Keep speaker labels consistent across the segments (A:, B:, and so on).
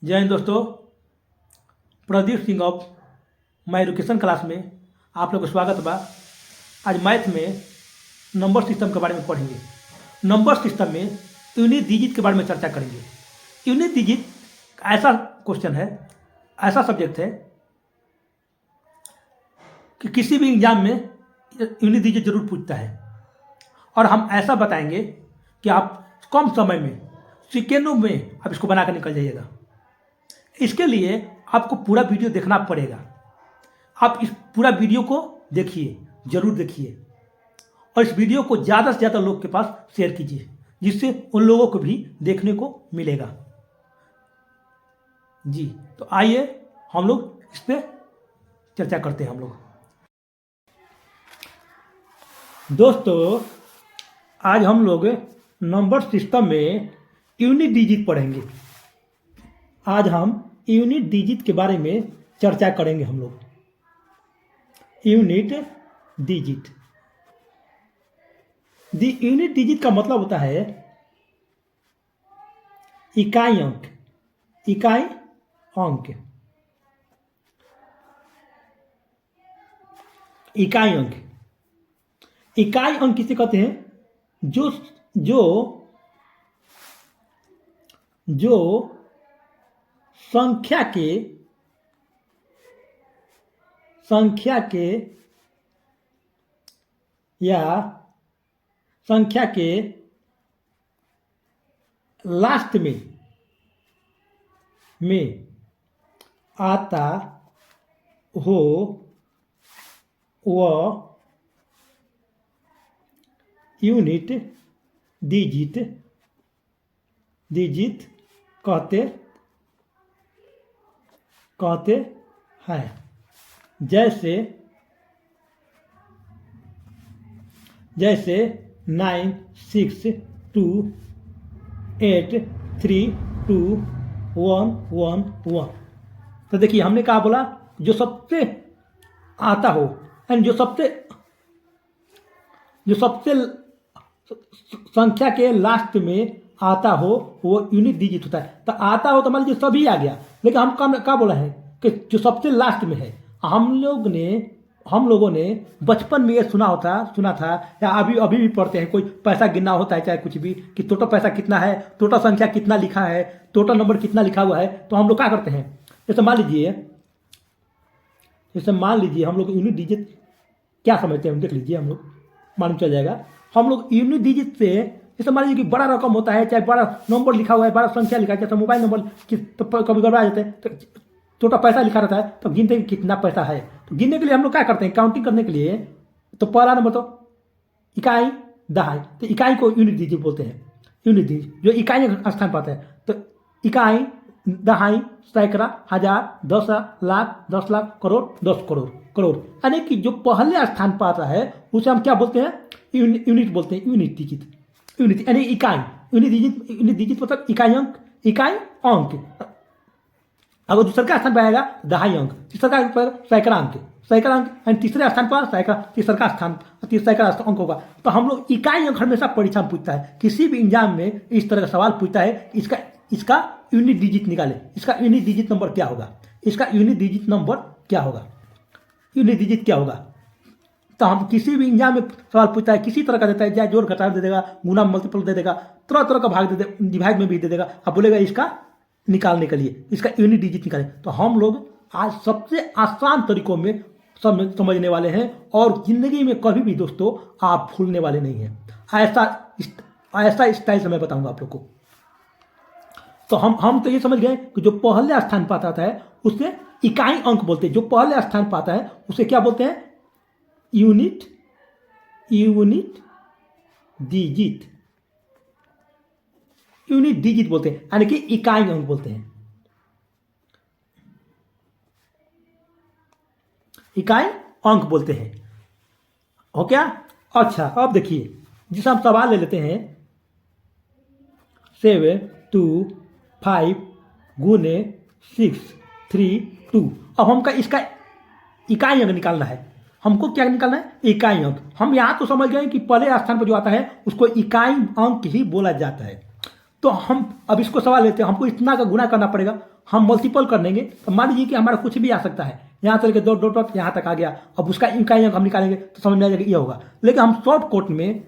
A: जय हिंद दोस्तों। Pradeep Singh of my education class में आप लोग का स्वागत बा। आज मैथ में नंबर सिस्टम के बारे में पढ़ेंगे। नंबर सिस्टम में यूनिट डिजिट के बारे में चर्चा करेंगे। यूनिट डिजिट ऐसा क्वेश्चन है, ऐसा सब्जेक्ट है कि किसी भी एग्जाम में यूनिट डिजिट जरूर पूछता है, और हम ऐसा बताएंगे कि आप कम समय में सेकेंडों में आप इसको बना कर निकल जाइएगा। इसके लिए आपको पूरा वीडियो देखना पड़ेगा। आप इस पूरा वीडियो को देखिए, जरूर देखिए, और इस वीडियो को ज़्यादा से ज़्यादा लोग के पास शेयर कीजिए, जिससे उन लोगों को भी देखने को मिलेगा। जी, तो आइए हम लोग इस पर चर्चा करते हैं। हम लोग दोस्तों, आज हम लोग नंबर सिस्टम में यूनिट डिजिट पढ़ेंगे। आज हम यूनिट डिजिट के बारे में चर्चा करेंगे। हम लोग यूनिट डिजिट, यूनिट डिजिट का मतलब होता है इकाई अंक। इकाई अंक, इकाई अंक, इकाई अंक किसे कहते हैं? जो जो जो संख्या के या संख्या के लास्ट में आता हो वह यूनिट डिजिट कहते हैं। जैसे 9 6 2 8 3 2 1 1 1। तो देखिए, हमने कहा बोला जो सबसे आता हो, एंड जो सबसे संख्या के लास्ट में आता हो वो यूनिट डिजिट होता है। तो आता हो तो मान लीजिए सभी आ गया, लेकिन हम क्या बोला है कि जो सबसे लास्ट में है। हम लोगों ने बचपन में ये सुना था, या अभी भी पढ़ते हैं। कोई पैसा गिनना होता है, चाहे कुछ भी, कि टोटल पैसा कितना है, टोटल संख्या कितना लिखा है, टोटल नंबर कितना लिखा हुआ है। तो हम लोग क्या करते हैं, जैसे मान लीजिए हम लोग यूनिट डिजिट क्या समझते हैं, देख लीजिए, हम लोग मालूम चल जाएगा। हम लोग यूनिट डिजिट से, जैसे मान लीजिए कि बड़ा रकम होता है, चाहे बड़ा नंबर लिखा हुआ है, बड़ा संख्या लिखा है, जैसे मोबाइल नंबर तो कभी गड़बड़ा जाते हैं, तो टोटल पैसा लिखा रहता है, तो गिनते हैं कितना पैसा है। तो गिनने के लिए हम लोग क्या करते हैं, काउंटिंग करने के लिए, तो पहला नंबर तो इकाई, दहाई, तो इकाई को यूनिट डिजिट बोलते हैं। यूनिट डिजिट जो इकाई स्थान पाता है, तो इकाई, दहाई, सैकड़ा, हजार, 10 लाख, 10 लाख, करोड़, 10 करोड़, यानी कि जो पहले स्थान पाता है उसे हम क्या बोलते हैं, यूनिट बोलते हैं। यूनिट डिजिट, यूनिट यानी इकाई। यूनिट डिजिट मतलब इकाई अंक, इकाई अंक। अगर दूसरे का स्थान पर आएगा दहाई अंक, तीसरा का पर सैकड़ा अंक, एंड तीसरे स्थान पर तीसरा अंक होगा। तो हम लोग इकाई अंक हमेशा परीक्षा में पूछता है, किसी भी एग्जाम में इस तरह का सवाल पूछता है, इसका यूनिट डिजिट निकाले, इसका यूनिट डिजिट नंबर क्या होगा, इसका यूनिट डिजिट नंबर क्या होगा, यूनिट डिजिट क्या होगा। तो हम किसी भी एग्जाम में सवाल पूछता है, किसी तरह का देता है, चाहे जोड़ घटाव दे देगा, गुना मल्टीपल दे देगा, तरह तरह का डिवाइड में भी दे देगा। अब बोलेगा इसका निकालने के लिए, इसका यूनिट डिजिट निकालें। तो हम लोग आज सबसे आसान तरीकों में समझने वाले हैं, और जिंदगी में कभी भी दोस्तों आप भूलने वाले नहीं हैं। ऐसा स्टाइल से मैं बताऊंगा आप लोग को। तो हम तो ये समझ गए कि जो पहले स्थान पाता है उसे इकाई अंक बोलते हैं। जो पहले स्थान पाता है उसे क्या बोलते हैं, यूनिट डिजिट, यूनिट डिजिट बोलते हैं, यानी कि इकाई अंक बोलते हैं, इकाई अंक बोलते हैं। हो क्या? अच्छा, अब देखिए, जिसे हम सवाल ले लेते हैं, 7 2 5 गुने 6 3 2। अब हमका इसका इकाई अंक निकालना है। हमको क्या निकालना है, इकाई अंक। हम यहाँ तो समझ गए कि पहले स्थान पर जो आता है उसको इकाई अंक ही बोला जाता है। तो हम अब इसको सवाल लेते हैं, हमको इतना का गुना करना पड़ेगा। हम मल्टीपल कर देंगे तो मान लीजिए कि हमारा कुछ भी आ सकता है, यहाँ से लेकर दो डॉट डॉट यहाँ तक आ गया। अब उसका इकाई अंक हम निकालेंगे तो समझ में आ जाएगा ये होगा। लेकिन हम शॉर्ट कोट में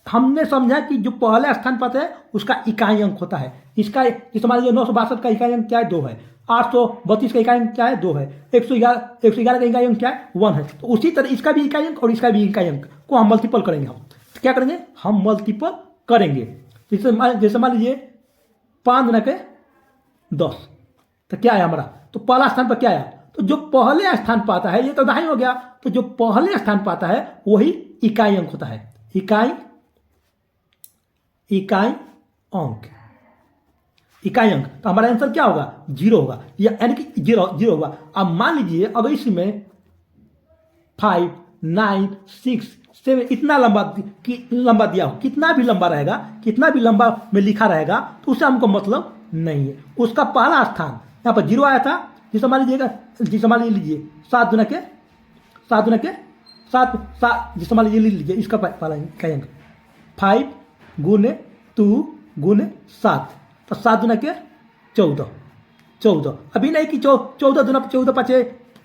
A: हमने समझा कि जो पहले स्थान पाता है उसका इकाई अंक होता है। इसका जैसे मान लीजिए 962 का इकाई अंक क्या है, 2 है। 832 का इकाई अंक क्या है, 2 है। 111 का इकाई अंक क्या है, 1 है। तो उसी तरह इसका भी इकाई अंक और इसका भी इकाई अंक को हम मल्टीपल करेंगे। हम तो क्या करेंगे, हम मल्टीपल करेंगे। जैसे मान लीजिए 5 गुना के 10 तो क्या है हमारा, तो पहला स्थान पर क्या आया, तो जो पहले स्थान पाता है, ये तो ढाई हो गया, तो जो पहले स्थान पाता है वही इकाई अंक होता है। इकाई अंक, इकाई अंक। तो हमारा आंसर क्या होगा, 0 होगा, यानी कि 0 होगा। अब मान लीजिए अब इसमें 5, 9, 6, 7 इतना लंबा दिया हो, कितना भी लंबा रहेगा, कितना भी लंबा में लिखा रहेगा तो उससे हमको मतलब नहीं है। उसका पहला स्थान यहाँ पर 0 आया था। जिसे मान लीजिए 7 गुना के 7, जिसे मान लीजिए इसका पहला इकाई अंक 5 गुने 2 गुने 7, तो 7 गुना के 14। अभी नहीं कि 14 दुना 14 पाँचे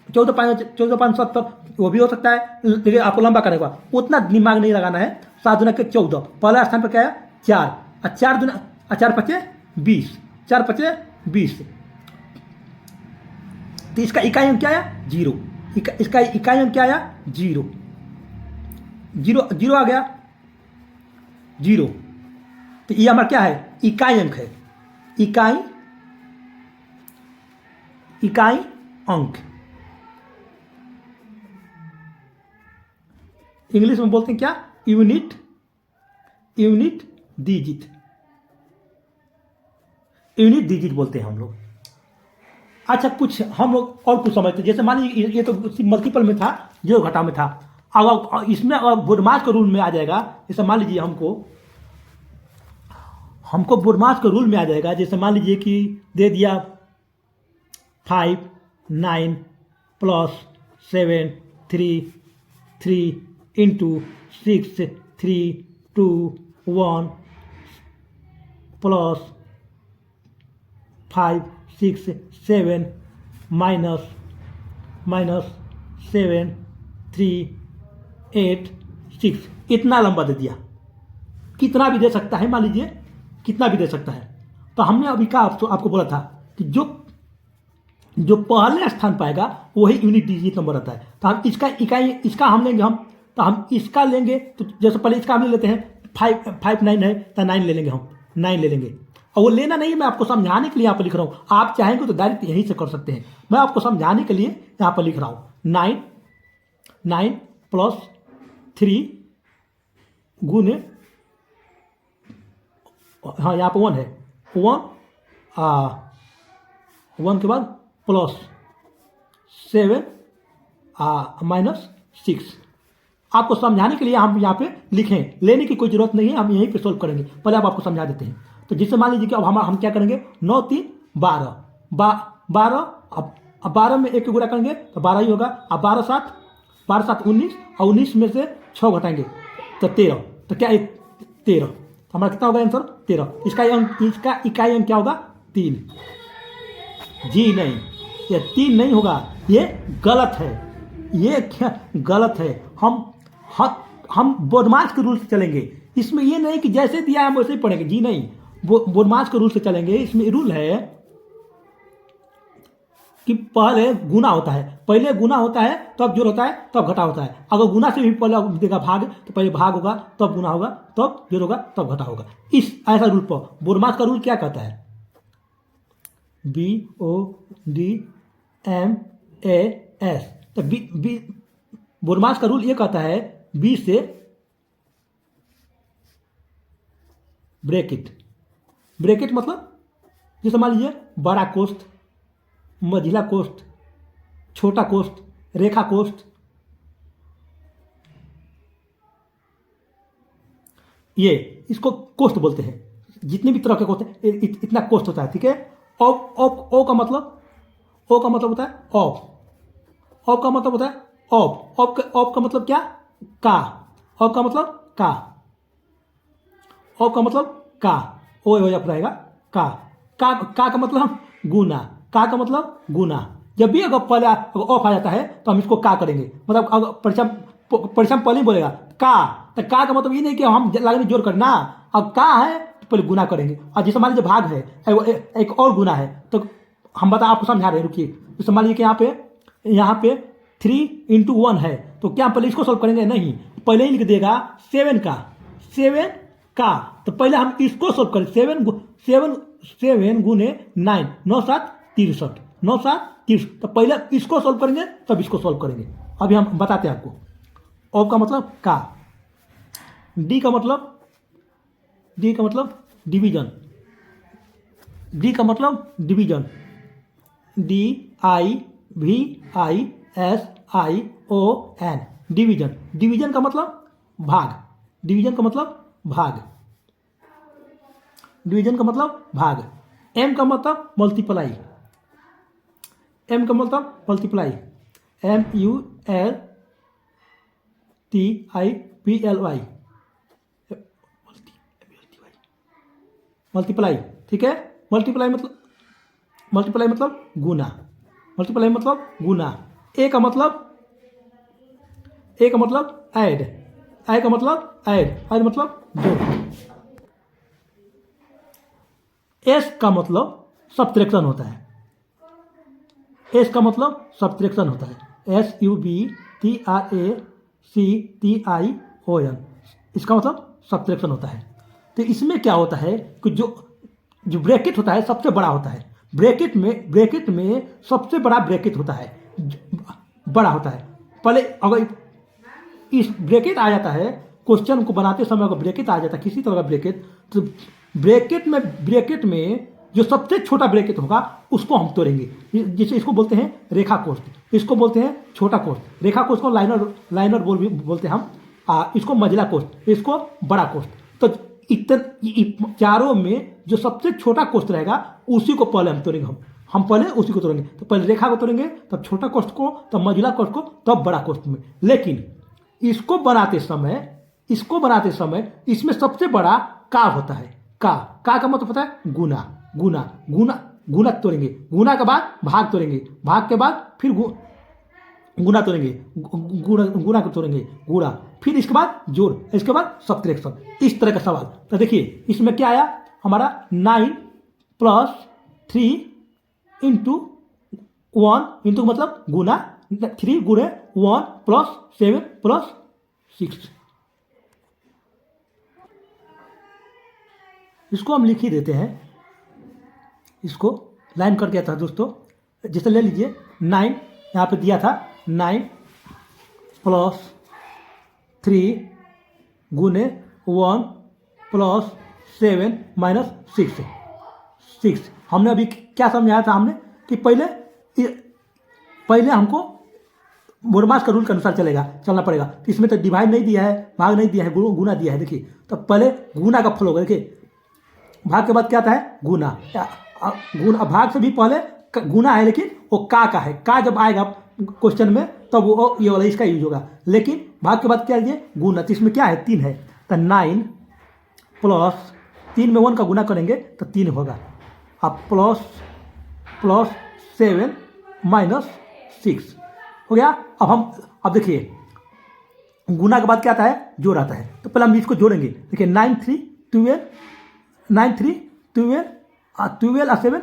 A: 14 5 70, वो भी हो सकता है, लेकिन आपको लंबा करने का उतना दिमाग नहीं लगाना है। 7 दुना के 14, पहला स्थान पर क्या है 4, और 4 5 20, 4 5 20। तो इसका इकाई अंक क्या आया, 0। इसका इकाई अंक क्या आया, 0 आ गया 0। तो ये हमारा क्या है, इकाई अंक है, इकाई अंक। इंग्लिश में बोलते हैं क्या, यूनिट डिजिट बोलते हैं हम लोग। अच्छा, कुछ हम लोग और कुछ समझते हैं। जैसे मान लीजिए ये तो मल्टीपल में था, 0 घटा में था। अगर इसमें बोडमास का रूल में आ जाएगा, जैसे मान लीजिए हमको बोडमास का रूल में आ जाएगा। जैसे मान लीजिए कि दे दिया 5 9 प्लस 7 3 इंटू 6 3 2 1 प्लस 5 6 7 माइनस 7 3 8 6, इतना लंबा दे दिया। कितना भी दे सकता है, मान लीजिए कितना भी दे सकता है। तो हमने अभी कहा आपको बोला था कि जो पहले स्थान पाएगा वही यूनिट डिजिट नंबर रहता है। तो हम इसका हम लेंगे, तो हम इसका लेंगे। तो जैसे पहले इसका हम ले लेते हैं, 5 9 है तो 9 ले लेंगे, हम 9 ले लेंगे। और वो लेना नहीं, मैं आपको समझाने के लिए यहाँ पर लिख रहा हूँ। आप चाहेंगे तो डायरेक्ट यहीं से कर सकते हैं, मैं आपको समझाने के लिए यहाँ पर लिख रहा हूँ। 9 प्लस 3 गुने, हाँ यहाँ पर 1 है, 1 के बाद प्लस 7 माइनस 6। आपको समझाने के लिए हम यहाँ पे लिखें, लेने की कोई जरूरत नहीं है, हम यहीं पे सोल्व करेंगे। पहले अब आपको समझा देते हैं। तो जिससे मान लीजिए कि अब हम क्या करेंगे, 9 3 12, 12 में 1 गुणा करेंगे तो 12 ही होगा। अब 12 7 19, और 19 में से 6 घटाएंगे तो 13। तो क्या 13, तो हमारा कितना होगा आंसर, 13। इसका इकाई अंक क्या होगा, 3। जी नहीं, ये 3 नहीं होगा, ये गलत है, ये क्या गलत है। हम बोडमास के रूल से चलेंगे। इसमें ये नहीं कि जैसे दिया हम वैसे ही पढ़ेंगे, जी नहीं, बोडमास के रूल से चलेंगे। इसमें रूल है कि पहले गुना होता है, पहले गुना होता है तब जोड़ होता है, तब घटा होता है। अगर गुना से भी पहले देगा भाग, तो पहले भाग होगा, तब गुना होगा, तब जोड़ होगा, तब घटा होगा। इस ऐसा रूल पर बोडमास का रूल क्या कहता है, BODMAS। तो बोडमास का रूल ये कहता है, बी से ब्रैकेट मतलब जैसे मान लीजिए बड़ा कोष्ठ, मझिला कोष्ठ, छोटा कोष्ठ, रेखा कोष्ठ, ये इसको कोष्ठ बोलते हैं। जितने भी तरह के कोष्ठ हैं, इतना कोष्ठ होता है, ठीक है। ओ का मतलब होता है ऑफ, ऑफ का मतलब होता है ऑफ का मतलब क्या, का। ऑफ का मतलब का, ऑफ का मतलब का, ओ हो जाता रहेगा का का का मतलब गुना, का का मतलब गुना। जब भी अगर पहले ऑफ आ जाता है तो हम इसको का करेंगे, मतलब अगर परिश्रम पहले ही बोलेगा का, तो का मतलब ये नहीं कि हम लगने जोड़ करना, अब का है तो पहले गुना करेंगे। और जैसे मान लीजिए भाग है, एक और गुना है, तो हम आपको समझा रहे हैं, रुकिए। जैसे मान लीजिए कि यहाँ पे 3 × 1 है, तो क्या पहले इसको सोल्व करेंगे? नहीं, पहले ही लिख देगा 7 का, तो पहले हम इसको सोल्व करें। 7 गुने 9, 9 7 63, 9 7 63, तो पहले इसको सोल्व करेंगे तब इसको सोल्व करेंगे। अभी हम बताते हैं आपको। ऑफ का मतलब का, डी का मतलब डिवीजन, डी का मतलब डिवीजन, DIVISION, डिवीजन। डिवीजन का मतलब भाग, डिवीजन का मतलब भाग, डिवीजन का मतलब भाग। एम का मतलब मल्टीप्लाई, एम का मतलब मल्टीप्लाई, MULTIPLY, मल्टीप्लाई। ठीक है, मल्टीप्लाई मतलब गुना, मल्टीप्लाई मतलब गुना। ए का मतलब ऐड, आई का मतलब ऐड मतलब जोड़। एस का मतलब सब्ट्रैक्शन होता है, एस का मतलब सब्ट्रैक्शन होता है, SUBTRACTION, इसका मतलब सब्ट्रैक्शन होता है। तो इसमें क्या होता है कि जो ब्रैकेट होता है सबसे बड़ा होता है, ब्रैकेट में सबसे बड़ा ब्रैकेट होता है, बड़ा होता है। पहले अगर इस ब्रैकेट आ जाता है, क्वेश्चन को बनाते समय अगर ब्रैकेट आ जाता है किसी तरह का ब्रैकेट, तो ब्रैकेट में जो सबसे छोटा ब्रैकेट होगा उसको हम तोड़ेंगे। जैसे इसको बोलते हैं रेखा कोष्ठ, इसको बोलते हैं छोटा कोष्ठ। रेखा कोष्ठ को लाइनर बोलते हैं हम, इसको मंझला कोष्ठ, इसको बड़ा कोष्ठ। तो चारों में जो सबसे छोटा कोष्ठ रहेगा उसी को पहले हम तोड़ेंगे, हम पहले उसी को तोड़ेंगे। तो पहले रेखा को तोड़ेंगे, तब छोटा कोष्ठ को, तब मंझला कोष्ठ को, तब बड़ा कोष्ठ में। लेकिन इसको बनाते समय इसमें सबसे बड़ा का होता है। का मतलब पता है? गुना तोड़ेंगे, गुना के बाद भाग तोड़ेंगे, भाग के बाद फिर गुना तोड़ेंगे, गुना को तोड़ेंगे, गुणा, फिर इसके बाद जोड़, इसके बाद सब्ट्रैक्शन। इस तरह का सवाल। तो देखिए इसमें क्या आया हमारा, 9 + 3 × 1 इंटू मतलब गुना, 3 गुणे 1 + 7 + 6। इसको हम लिख ही देते हैं, इसको लाइन कर दिया था दोस्तों। जैसे ले लीजिए 9 यहाँ पे दिया था, 9 + 3 गुने 1 + 7 - 6। हमने अभी क्या समझाया था हमने कि पहले हमको बोरमास का रूल के अनुसार चलना पड़ेगा। तो इसमें तो डिवाइड नहीं दिया है, भाग नहीं दिया है, गुना दिया है। देखिए तो पहले गुना का फल होगा। देखिए भाग के बाद क्या आता है? गुना। भाग से भी पहले गुना है, लेकिन वो का है। का जब आएगा क्वेश्चन में तब वो ये वाला इसका यूज होगा। लेकिन भाग के बाद क्या लीजिए? गुना। तो इसमें क्या है? 3 है, तो 9 + 3 में 1 का गुना करेंगे तो 3 होगा। अब +7 - 6 हो गया। अब देखिए गुना के बाद क्या आता है? जोड़ आता है। तो पहले हम इसको जोड़ेंगे। देखिए 9 3 12, 9 3 12 12 और 7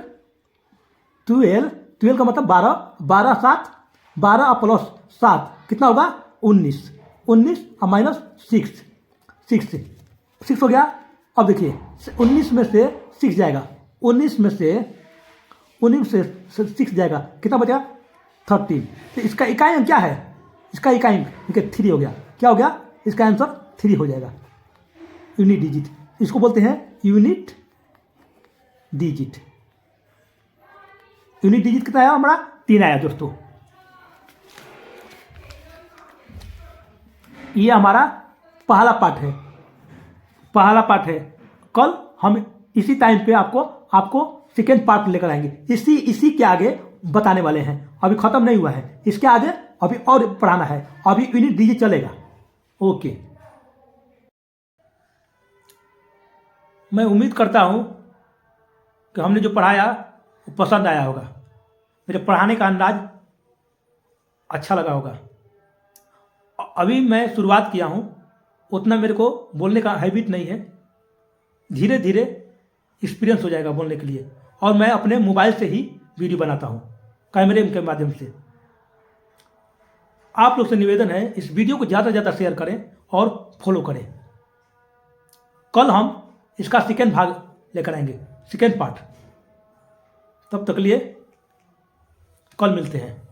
A: 12 का मतलब 12, 12 7, 12 + 7 कितना होगा? 19 और -6 हो गया। अब देखिए 19 में से 6 जाएगा, 19 में से 6 जाएगा, कितना बचा? 13। तो इसका इकाई अंक क्या है? इसका इकाई अंक देखिए 3 हो गया। क्या हो गया? इसका आंसर 3 हो जाएगा, यूनिट डिजिट। इसको बोलते हैं यूनिट डिजिट। यूनिट डिजिट कितना आया हमारा? 3 आया दोस्तों। ये हमारा पहला पार्ट है। कल हम इसी टाइम पे आपको सेकेंड पार्ट लेकर आएंगे। इसी के आगे बताने वाले हैं। अभी खत्म नहीं हुआ है, इसके आगे अभी और पढ़ाना है। अभी यूनिट डिजिट चलेगा। ओके, मैं उम्मीद करता हूं कि हमने जो पढ़ाया वो पसंद आया होगा। मेरे पढ़ाने का अंदाज अच्छा लगा होगा। अभी मैं शुरुआत किया हूँ, उतना मेरे को बोलने का हैबिट नहीं है, धीरे धीरे एक्सपीरियंस हो जाएगा बोलने के लिए। और मैं अपने मोबाइल से ही वीडियो बनाता हूँ, कैमरे के माध्यम से। आप लोग से निवेदन है, इस वीडियो को ज़्यादा से ज़्यादा शेयर करें और फॉलो करें। कल हम इसका सेकेंड भाग लेकर आएंगे, सेकेंड पार्ट। तब तक लिए कल मिलते हैं।